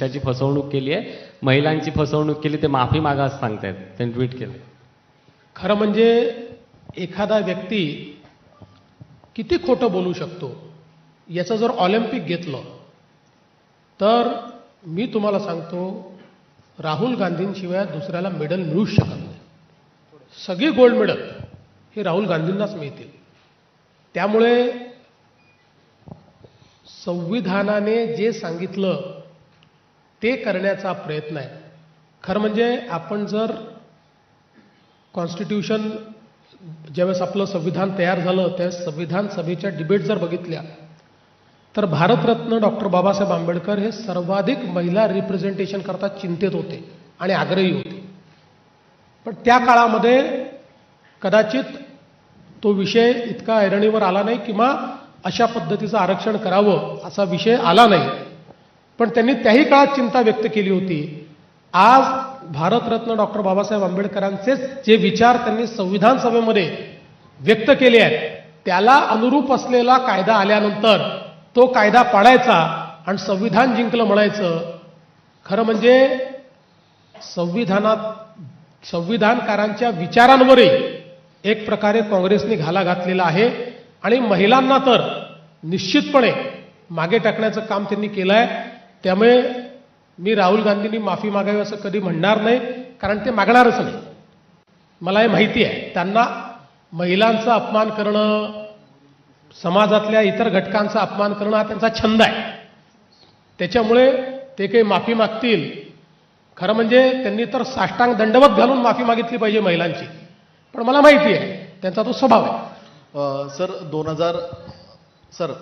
देशाची फसवणूक केली आहे, महिलांची फसवणूक केली, ते माफी मागा असं सांगतायत, त्यांनी ट्विट केलं. खरं म्हणजे एखादा व्यक्ती किती खोटं बोलू शकतो याचं जर ऑलिम्पिक घेतलं तर मी तुम्हाला सांगतो राहुल गांधींशिवाय दुसऱ्याला मेडल मिळूच शकत नाही. सगळी गोल्ड मेडल हे राहुल गांधींनाच मिळतील. त्यामुळे संविधानाने जे सांगितलं ते करण्याचा प्रयत्न आहे. खरं म्हणजे आपण जर कॉन्स्टिट्यूशन ज्यावेळेस आपलं संविधान तयार झालं त्यावेळेस संविधान सभेच्या डिबेट जर बघितल्या तर भारतरत्न डॉक्टर बाबासाहेब आंबेडकर हे सर्वाधिक महिला रिप्रेझेंटेशन करता चिंतेत होते आणि आग्रही होते. पण त्या काळामध्ये कदाचित तो विषय इतका ऐरणीवर आला नाही किंवा अशा पद्धतीचं आरक्षण करावं असा विषय आला नाही. पण त्यांनी त्याही काळात चिंता व्यक्त केली होती. आज भारतरत्न डॉक्टर बाबासाहेब आंबेडकरांचे जे विचार त्यांनी संविधान सभेमध्ये व्यक्त केले आहेत त्याला अनुरूप असलेला कायदा आल्यानंतर तो कायदा पाडायचा आणि संविधान जिंकलं म्हणायचं. खरं म्हणजे संविधानकारांच्या विचारांवरही एक प्रकारे काँग्रेसने घाला घातलेला आहे आणि महिलांना तर निश्चितपणे मागे टाकण्याचं काम त्यांनी केलं आहे. त्यामुळे मी राहुल गांधींनी माफी मागावी असं कधी म्हणणार नाही, कारण ते मागणारच नाही. मला हे माहिती आहे त्यांना महिलांचा अपमान करणं, समाजातल्या इतर घटकांचा अपमान करणं हा त्यांचा छंद आहे. त्याच्यामुळे ते काही माफी मागतील. खरं म्हणजे त्यांनी तर साष्टांग दंडवत घालून माफी मागितली पाहिजे महिलांची, पण मला माहिती आहे त्यांचा तो स्वभाव आहे. सर